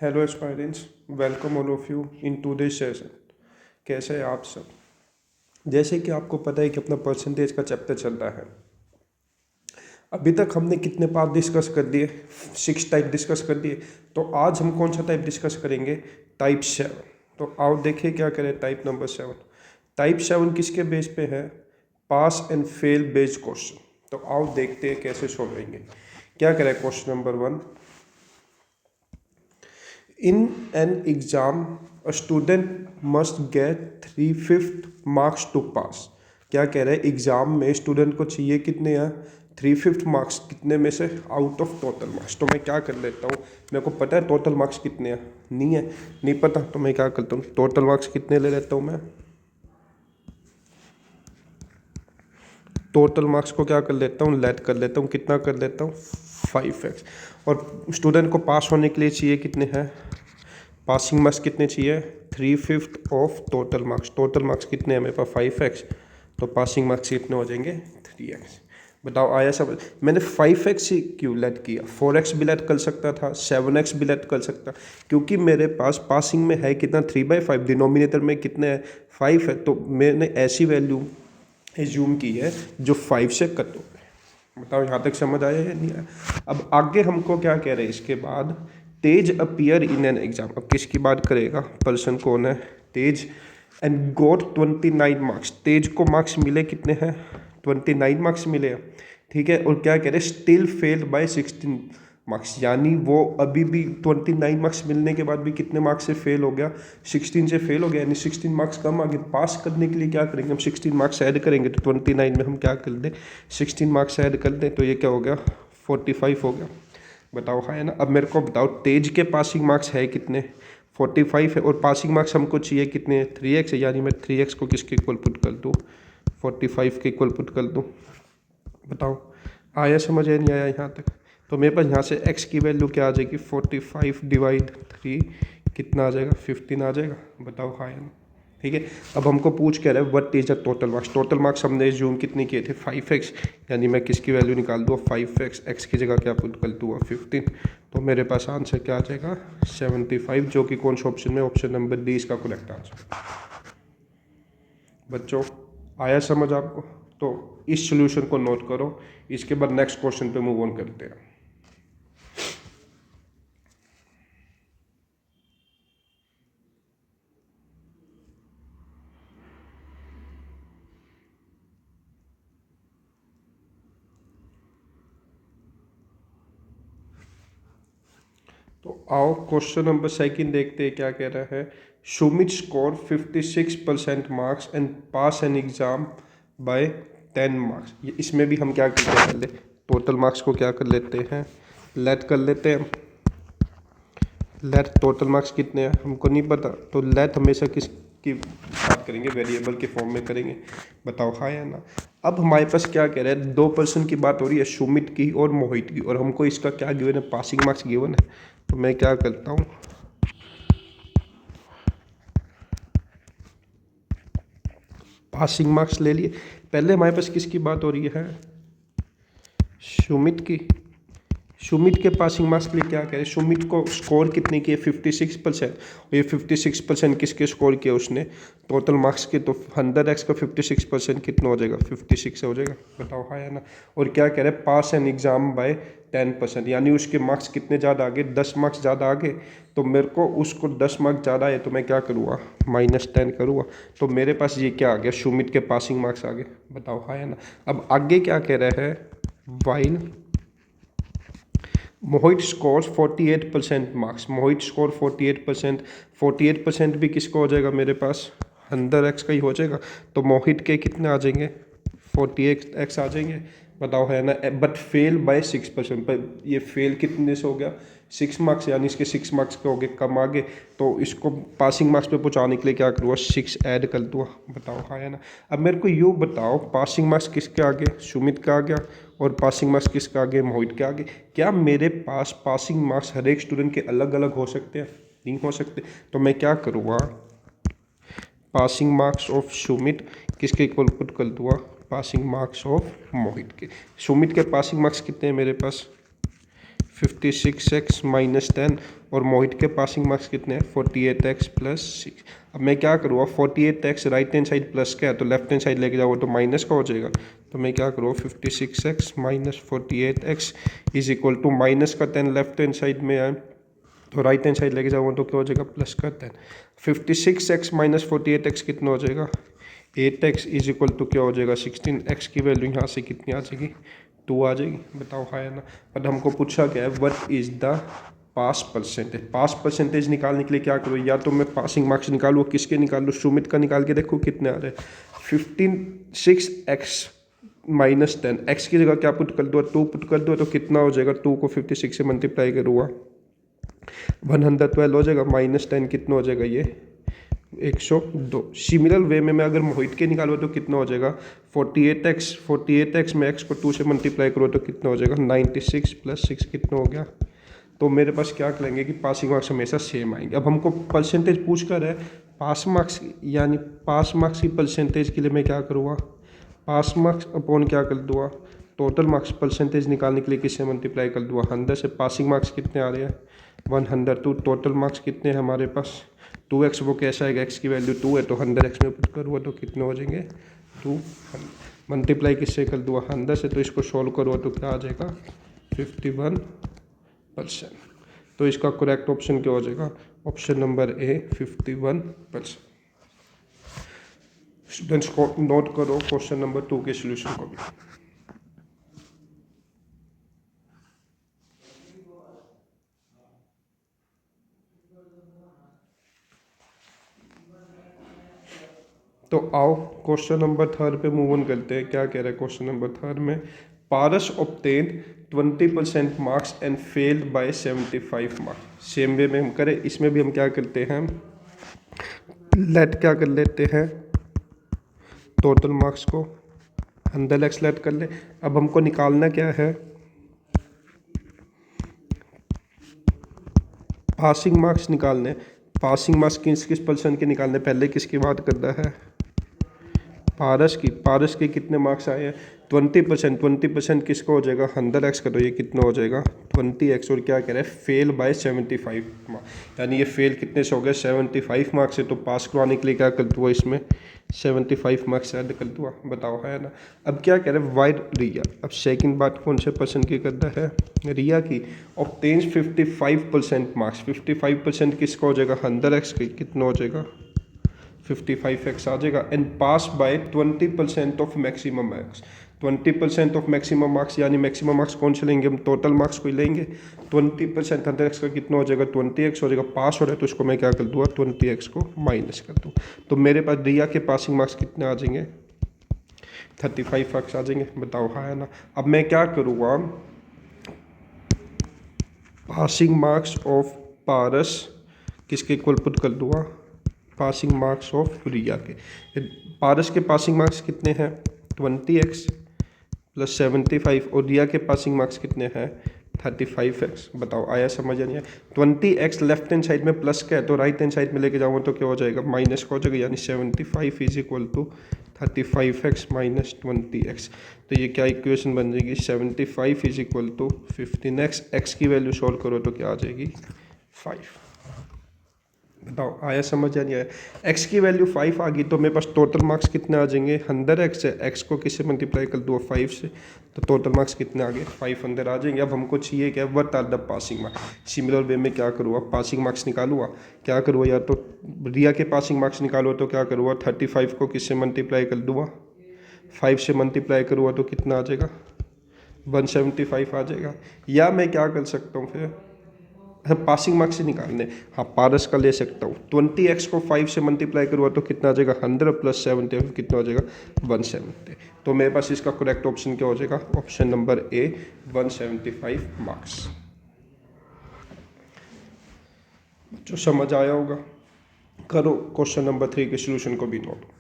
Hello aspirants, welcome all of you in today's session. कैसे हैं आप सब? जैसे कि आपको पता है कि अपना परसेंटेज का चैप्टर चल रहा है। अभी तक हमने कितने पार्ट डिस्कस कर दिए? 6 टाइप डिस्कस कर दिए। तो आज हम कौन सा टाइप डिस्कस करेंगे? टाइप 7। तो आओ देखिए क्या करें। Type number 7। टाइप 7 किसके बेस पे है? पास एंड फेल बेस्ड क्वेश्चन। तो आओ देखते हैं कैसे सॉल्व करेंगे। क्या करें? Question number 1। In an exam, a student must get 3/5 marks to pass। क्या कह रहा है? एग्जाम में स्टूडेंट को चाहिए कितने हैं? 3/5 मार्क्स। कितने में से? Out of total marks. तो मैं क्या कर लेता हूँ, मेरे को पता है टोटल मार्क्स कितने हैं। नहीं है, नहीं पता, तो मैं क्या करता हूँ, टोटल मार्क्स कितने ले लेता हूँ मैं। टोटल मार्क्स को क्या कर लेता हूँ, लेट कर लेता हूँ। कितना कर लेता हूँ? 5x। और स्टूडेंट को पास होने के लिए चाहिए कितने हैं? पासिंग मार्क्स कितने चाहिए? 3/5 of total marks. Total marks कितने हैं मेरे पास? 5x। तो पासिंग मार्क्स कितने हो जाएंगे? 3x। बताओ आया सब? मैंने 5x ही क्यों लेट किया? 4x भी लेट कर सकता था, 7x भी लेट कर सकता, क्योंकि मेरे पास पासिंग में है कितना? 3/5। डिनोमिनेटर में कितने है? 5 है। तो मैंने ऐसी वैल्यू एज्यूम की है जो 5 से कट हो गए। बताओ यहाँ तक समझ आया या नहीं आया? अब आगे हमको क्या कह रहे हैं इसके बाद? तेज अपीयर इन एन एग्जाम। अब किसकी बात करेगा? पर्सन कौन है? तेज। And goat 29 marks. तेज को मार्क्स मिले कितने हैं? 29 मार्क्स मिले हैं। ठीक है। और क्या कह रहे हैं? Still failed by 16 marks. यानी वो अभी भी 29 मार्क्स मिलने के बाद भी कितने मार्क्स से फेल हो गया? 16 से फेल हो गया। यानी 16 मार्क्स कम आगे। पास करने के लिए क्या करेंगे हम? 16 मार्क्स ऐड करेंगे। तो 29 में हम क्या कर दें? 16 मार्क्स ऐड कर दें, तो ये क्या हो गया? 45 हो गया। बताओ, हाँ है ना? अब मेरे को बताओ, तेज के पासिंग मार्क्स है कितने? 45 है। और पासिंग मार्क्स हमको चाहिए कितने? 3x। यानी मैं 3x को किसके इक्वल पुट कर दूँ? 45 के इक्वल पुट कर दूँ। बताओ आया समझ या नहीं आया यहाँ तक? तो मेरे पास यहाँ से x की वैल्यू क्या आ जाएगी? 45 डिवाइड 3 कितना आ जाएगा? 15 आ जाएगा। बताओ हाँ या ना? ठीक है। अब हमको पूछ कह रहा है what is the total marks. Total marks हमने जूम कितने किए थे? 5x। यानी मैं किसकी वैल्यू निकाल दूँ? 5x। x की जगह क्या पुट कर दूँगा? 15। तो मेरे पास आंसर क्या आ जाएगा? 75, जो कि कौन सा ऑप्शन में? ऑप्शन नंबर डी इसका करेक्ट आंसर। बच्चों आया समझ आपको? तो इस सोल्यूशन को नोट करो। इसके बाद नेक्स्ट क्वेश्चन पे मूव ऑन करते हैं। तो आओ क्वेश्चन नंबर सेकंड देखते हैं क्या कह रहा है। Sumit score 56% marks and pass an exam by 10 marks. ये इसमें भी हम क्या करते हैं? पहले टोटल मार्क्स को क्या कर लेते हैं? लेट कर लेते हैं। लेट टोटल मार्क्स कितने हैं हमको नहीं पता, तो लेट हमेशा किसकी बात करेंगे? वेरिएबल के फॉर्म में करेंगे। बताओ हाँ या ना? अब हमारे पास क्या कह रहा है? 2 पर्सन की बात हो रही है, सुमित की और मोहित की, और हमको इसका क्या गिवन है? पासिंग मार्क्स गिवन है। तो मैं क्या करता हूँ, पासिंग मार्क्स ले लिए। पहले हमारे पास किसकी बात हो रही है? सुमित की। सुमित के पासिंग मार्क्स के लिए क्या कह रहे हैं? सुमित को स्कोर कितने किए? 56%। और ये 56% किसके स्कोर किया उसने? टोटल मार्क्स के। तो 100x का 56% कितना हो जाएगा? 56 हो जाएगा। बताओ हाँ या ना? और क्या कह रहे हैं? पास एन एग्जाम बाय 10%। यानी उसके मार्क्स कितने ज़्यादा आ गए? 10 मार्क्स ज़्यादा आ गए। तो मेरे को उसको 10 मार्क्स ज़्यादा है, तो मैं क्या करूँगा? -10 करूँगा। तो मेरे पास ये क्या आ गया? सुमित के पासिंग मार्क्स आ गए। बताओ हाँ या ना? अब आगे क्या कह रहा है? वाइल मोहित स्कोर 48% मार्क्स। मोहित स्कोर 48%। 48% भी किसको हो जाएगा मेरे पास? 100x का ही हो जाएगा। तो मोहित के कितने आ जाएंगे? 48x आ जाएंगे। बताओ है ना? But fail by 6%। पर ये फेल कितने से हो गया? 6 मार्क्स। यानी इसके 6 मार्क्स के हो गए कम आगे। तो इसको पासिंग मार्क्स पे पहुंचाने के लिए क्या करूँगा? 6 ऐड कर दूँगा। बताओ हाँ है ना? अब मेरे को यूँ बताओ, पासिंग मार्क्स किसके आगे? सुमित का आ गया। और पासिंग मार्क्स किसके आगे? मोहित के आगे। क्या मेरे पास पासिंग मार्क्स हर एक स्टूडेंट के अलग अलग हो सकते हैं? नहीं हो सकते। तो मैं क्या करूँगा? पासिंग मार्क्स ऑफ सुमित किसके इक्वल पुट कर दूँगा? पासिंग मार्क्स ऑफ मोहित के। सुमित के पासिंग मार्क्स कितने हैं मेरे पास? 56x माइनस 10 और मोहित के पासिंग मार्क्स कितने हैं 48x प्लस 6। अब मैं क्या करूँगा 48x right hand side plus का है तो लेफ्ट हैंड साइड लेके जाऊँगा तो माइनस का हो जाएगा। तो मैं क्या करूँ 56x minus 48x is equal to minus का 10 लेफ्ट हैंड साइड में है तो राइट हैंड साइड लेके जाऊँगा तो क्या हो जाएगा प्लस का 10। 56x माइनस 48x कितना हो जाएगा 8x इज इक्वल टू क्या हो जाएगा 16x की वैल्यू यहाँ से कितनी आ जाएगी 2 आ जाएगी। बताओ हाँ या ना। बट हमको पूछा क्या है what is the pass percentage. Pass percentage निकालने के लिए क्या करूँ या तो मैं पासिंग मार्क्स निकालूँ किसके निकालूँ सुमित का निकाल के देखो कितने आ रहे हैं 6x माइनस 10 एक्स की जगह क्या पुट कर दो 2 पुट कर दो तो कितना हो जाएगा 2 को 56 से मल्टीप्लाई करूँगा 112 हो जाएगा माइनस 10 कितना हो जाएगा ये 102। सिमिलर वे में मैं अगर मोहित के निकालूँ तो कितना हो जाएगा 48x में x को 2 से मल्टीप्लाई करो तो कितना हो जाएगा 96 प्लस 6 कितना हो गया। तो मेरे पास क्या करेंगे कि पासिंग मार्क्स हमेशा सेम आएंगे। अब हमको परसेंटेज पूछ कर है पास मार्क्स यानी पास मार्क्स की परसेंटेज के लिए मैं क्या करूँगा पास मार्क्स अपॉन क्या कर दूँगा टोटल मार्क्स परसेंटेज निकालने के लिए किससे मल्टीप्लाई कर दूँगा 100 से। पासिंग मार्क्स कितने आ रहे हैं 100 तो टोटल मार्क्स कितने हैं हमारे पास 2x वो कैसा है x की वैल्यू 2 है तो 100x में पुट करूँगा तो कितने हो जाएंगे 2 मल्टीप्लाई किससे कर दूँगा 100 से तो इसको सोल्व करो तो क्या आ जाएगा 51%। तो इसका करेक्ट ऑप्शन क्या हो जाएगा ऑप्शन नंबर ए 51%। स्टूडेंट्स को नोट करो क्वेश्चन नंबर 2 के सोल्यूशन को भी। तो आओ क्वेश्चन नंबर 3 पे मूव ऑन करते हैं। क्या कह रहा है क्वेश्चन नंबर 3 में Paras obtain 20% marks and failed by 75 marks. Same way में हम करें इसमें भी हम क्या करते हैं लेट क्या कर लेते हैं टोटल मार्क्स को 100x लेट कर ले। अब हमको निकालना क्या है पासिंग मार्क्स निकालने। पासिंग मार्क्स किस किस परसेंट के निकालने पहले किसकी बात करना है पारस के कितने मार्क्स आए हैं 20% किसका हो जाएगा 100x का तो ये कितना हो जाएगा 20x और क्या कह रहे हैं फेल बाय 75 मार्क्स यानी ये फेल कितने से हो गया 75 मार्क्स से। तो पास करवाने के लिए क्या कर दूँगा इसमें 75 मार्क्स ऐड कर दूँगा। बताओ है ना। अब क्या कह रहे हैं वाइड रिया। अब सेकंड बात कौन से पर्सन की करना है रिया की ऑब्टेन्स 55% मार्क्स 55% किसका हो जाएगा 100x कितना हो जाएगा 55x आ जाएगा and pass by 20% of maximum marks 20% of maximum marks यानी मैक्सिमम मार्क्स कौन से लेंगे हम टोटल मार्क्स को ही लेंगे 20% 100x का कितना हो जाएगा 20x हो जाएगा। पास हो रहा है तो उसको मैं क्या कर दूँगा 20x को माइनस कर दूँ। तो मेरे पास रिया के पासिंग मार्क्स कितने आ जाएंगे 35 मार्क्स आ जाएंगे। बताओ हाँ है ना। अब मैं क्या करूँगा पासिंग मार्क्स ऑफ पारस किसके इक्वल पुट कर दूँगा पासिंग मार्क्स ऑफ रिया के। पारस के पासिंग मार्क्स कितने हैं 20x प्लस 75 और रिया के पासिंग मार्क्स कितने हैं 35x। बताओ आया समझ नहीं आया 20x लेफ्ट हैंड साइड में प्लस का है तो राइट हैंड साइड में लेके जाऊँगा तो क्या हो जाएगा माइनस का हो जाएगा यानी 75 is equal to 35x minus 20x। तो ये क्या इक्वेशन बन जाएगी 75 is equal to 15x। x की वैल्यू सॉल्व करो तो क्या आ जाएगी 5। बताओ आया समझ या नहीं आया। x की वैल्यू 5 आ गई तो मेरे पास टोटल मार्क्स कितने आ जाएंगे 100x है x को किससे मल्टीप्लाई कर दो 5 से तो टोटल मार्क्स कितने आ गए 500 आ जाएंगे। अब हमको चाहिए क्या what are the passing marks. Similar way में क्या करूँगा पासिंग मार्क्स निकालूँगा क्या करूँगा या तो रिया के पासिंग मार्क्स निकालो तो क्या करूँगा 35 को किससे मल्टीप्लाई कर दूँगा 5 से मल्टीप्लाई करूँगा तो कितना आ जाएगा 175 आ जाएगा। या मैं क्या कर सकता हूँ फिर पासिंग मार्क्स से निकालने हाँ पारस का ले सकता हूँ 20x को 5 से मल्टीप्लाई करूँगा तो कितना आ जाएगा 100 प्लस 70 कितना हो जाएगा 170। तो मेरे पास इसका करेक्ट ऑप्शन क्या हो जाएगा ऑप्शन नंबर ए 175 मार्क्स। जो समझ आया होगा करो क्वेश्चन नंबर 3 के सोल्यूशन को भी नोट।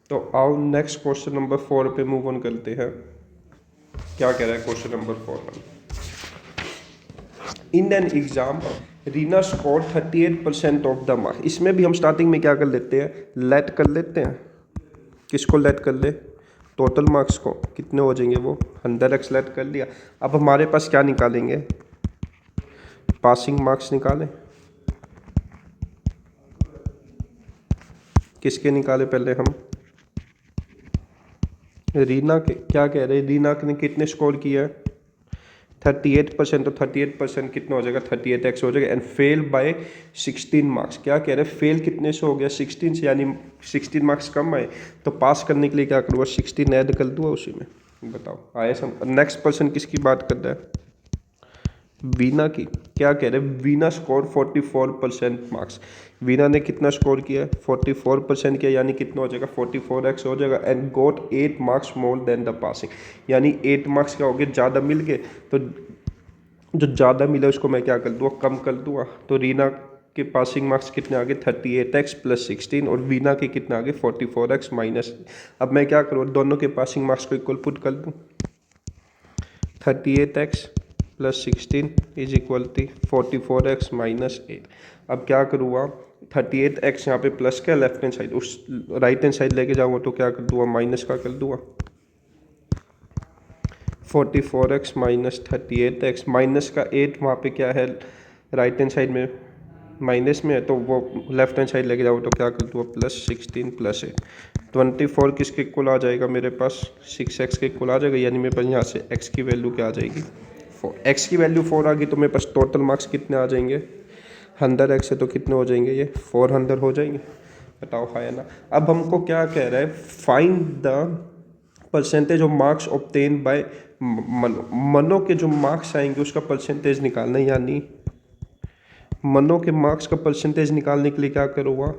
तो आओ नेक्स्ट क्वेश्चन नंबर 4 पे मूव ऑन करते हैं। क्या कह रहा है question number 4 in an exam Reena score 38% of the marks. इसमें भी हम स्टार्टिंग में क्या कर लेते हैं, लेट कर लेते हैं। किसको लेट कर ले, टोटल मार्क्स को। कितने हो जाएंगे वो, 100x लेट कर लिया। अब हमारे पास क्या निकालेंगे, पासिंग मार्क्स निकालें। किसके निकाले पहले हम, रीना के। क्या कह रहे हैं, रीना ने कितने स्कोर किया है 38%, तो 38% कितना हो जाएगा 38x हो जाएगा। And fail by 16 marks. क्या कह रहे हैं, फेल कितने से हो गया 16 से, यानी 16 मार्क्स कम आए। तो पास करने के लिए क्या करूँगा, 16 ऐड कर दूँगा उसी में। बताओ आया सम। नेक्स्ट पर्सन किसकी बात कर रहा है, वीना की। क्या कह रहे हैं, वीना स्कोर 44% मार्क्स। वीना ने कितना स्कोर किया, 44% किया, यानी कितना हो जाएगा 44x हो जाएगा। And got 8 marks more than the passing, यानी 8 मार्क्स क्या हो गए, ज़्यादा मिल गए। तो जो ज़्यादा मिला उसको मैं क्या कर दूँगा, कम कर दूँगा। तो रीना के पासिंग मार्क्स कितने आ गए 38x प्लस 16, और वीना के कितने आ गए 44x माइनस। अब मैं क्या करूँ, दोनों के पासिंग मार्क्स को इक्वल पुट कर दूँ। 38x plus 16 is equal to 44x minus 8। अब क्या करूँगा, 38x यहाँ पे प्लस का लेफ्ट हैंड साइड, उस राइट हैंड साइड लेके जाऊँगा तो क्या कर दूँगा, माइनस का कर दूँगा। 44x माइनस 38x, माइनस का 8 वहाँ पे क्या है राइट हैंड साइड में माइनस में है, तो वो लेफ्ट हैंड साइड लेके जाओ तो क्या कर दूँगा प्लस 16 प्लस 8। 24 किसके इक्वल आ जाएगा मेरे पास, 6x के इक्वल आ जाएगा। यानी मेरे पास यहाँ से x की वैल्यू क्या आ जाएगी 4। x की वैल्यू 4 आ गई तो मेरे पास टोटल मार्क्स कितने आ जाएंगे, 100x है तो कितने हो जाएंगे, ये 400 हो जाएंगे। बताओ है ना। अब हमको क्या कह रहा है, find the percentage of marks obtain bye मनो। मनो के जो मार्क्स आएंगे उसका परसेंटेज निकालना है, यानी मनो के मार्क्स का परसेंटेज निकालने के लिए क्या करूँगा,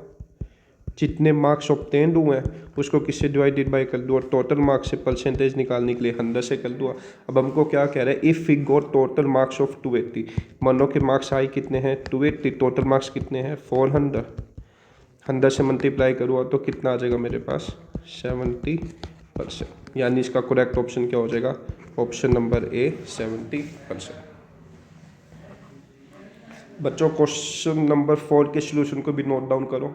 जितने मार्क्स ऑब्टेन्ड हुए हैं उसको किससे डिवाइडेड बाय कर दूँ, और टोटल मार्क्स से परसेंटेज निकालने के लिए 100 से कर दूँ। अब हमको क्या कह रहा है, if we got total marks of 280, मनो के मार्क्स आए कितने हैं 280, टोटल मार्क्स कितने हैं 400, 100 से मल्टीप्लाई करूँगा तो कितना आ जाएगा मेरे पास 70%। यानी इसका करेक्ट ऑप्शन क्या हो जाएगा, ऑप्शन नंबर ए 70%। बच्चों क्वेश्चन नंबर 4 के सॉल्यूशन को भी नोट डाउन करो।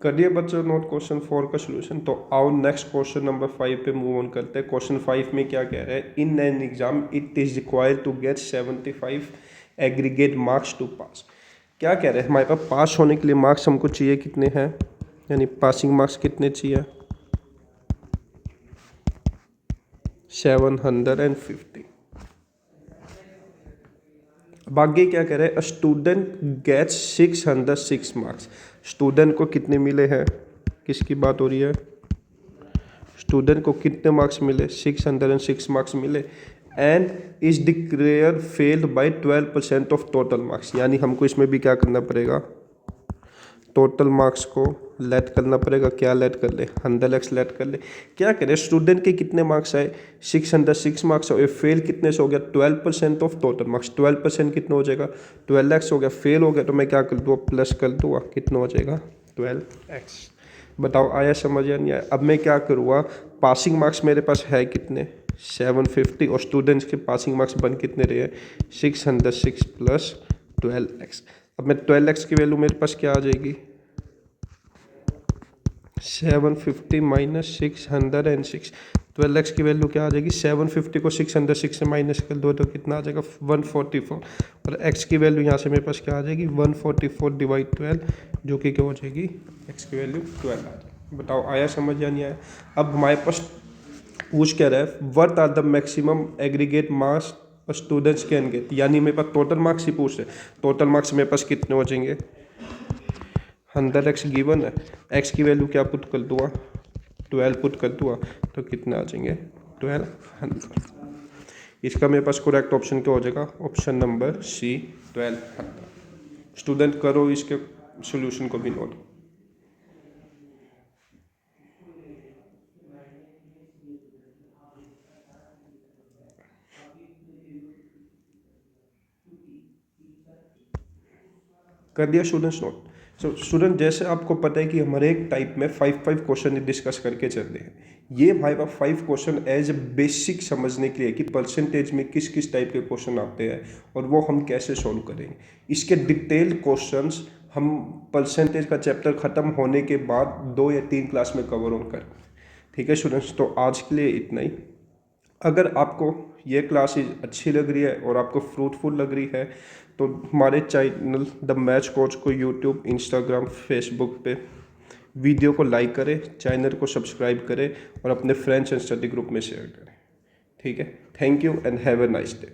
करिए बच्चों नोट क्वेश्चन 4 का सॉल्यूशन। तो आओ नेक्स्ट क्वेश्चन नंबर 5 पे मूव ऑन करते हैं। क्वेश्चन 5 में क्या कह रहा है, in an exam it is required to get 75 aggregate marks to pass. क्या कह रहे हैं, हमारे पास पास होने के लिए मार्क्स हमको चाहिए कितने हैं, यानी पासिंग मार्क्स कितने चाहिए 750। अब आगे क्या कह रहे हैं, स्टूडेंट गेट्स 606 मार्क्स। स्टूडेंट को कितने मिले हैं, किसकी बात हो रही है, स्टूडेंट को कितने मार्क्स मिले 606 मार्क्स मिले। And is declare failed by 12% of total marks. यानी हमको इसमें भी क्या करना पड़ेगा, टोटल मार्क्स को लेट करना पड़ेगा। क्या लेट कर ले, 100x लेट कर ले। क्या करें, स्टूडेंट के कितने मार्क्स आए 606 मार्क्स और फेल कितने से हो गया 12% ऑफ टोटल मार्क्स। 12% कितना हो जाएगा 12x हो गया। फेल हो गया तो मैं क्या कर दूँ, प्लस कर दूँगा, कितना हो जाएगा 12x। बताओ आया समझ या नहीं आया। अब मैं क्या करूँगा, पासिंग मार्क्स मेरे पास है कितने 750, और स्टूडेंट्स के पासिंग मार्क्स बन कितने रहे 606 प्लस 12x। अब मैं 12x की वैल्यू मेरे पास क्या आ जाएगी 750 माइनस 606। 12x की वैल्यू क्या आ जाएगी, 750 को 606 से माइनस कर दो तो कितना आ जाएगा 144, और x की वैल्यू यहाँ से मेरे पास क्या आ जाएगी 144 डिवाइड 12, जो कि क्या हो जाएगी x की वैल्यू 12 आ जाएगी। बताओ आया समझ या नहीं आया। अब हमारे पास पूछ क्या रहा है, what are the maximum aggregate marks students can get. यानी मेरे पास टोटल मार्क्स ही पूछ रहे, टोटल मार्क्स मेरे पास कितने हो जाएंगे 100x गिवन है। x की वैल्यू क्या पुट कर दूँगा 12 पुट कर दूँगा तो कितने आ जाएंगे 1200। इसका मेरे पास करेक्ट ऑप्शन क्या हो जाएगा, ऑप्शन नंबर सी 1200। स्टूडेंट करो इसके सॉल्यूशन को भी नोट। कर दिया स्टूडेंट्स नोट? सो स्टूडेंट, जैसे आपको पता है कि हमारे एक टाइप में 5 क्वेश्चन डिस्कस करके चल रहे हैं, ये भाई 5 क्वेश्चन एज ए बेसिक समझने के लिए कि परसेंटेज में किस किस टाइप के क्वेश्चन आते हैं और वो हम कैसे सॉल्व करेंगे। इसके डिटेल्ड क्वेश्चंस हम परसेंटेज का चैप्टर ख़त्म होने के बाद 2 या 3 क्लास में कवर ऑन कर। ठीक है स्टूडेंट्स, तो आज के लिए इतना ही। अगर आपको ये क्लासेज अच्छी लग रही है और आपको फ्रूटफुल लग रही है तो हमारे चैनल द मैच कोच को यूट्यूब, इंस्टाग्राम, फेसबुक पे वीडियो को लाइक करें, चैनल को सब्सक्राइब करें और अपने फ्रेंड्स एंड स्टडी ग्रुप में शेयर करें। ठीक है, thank you and have a nice day.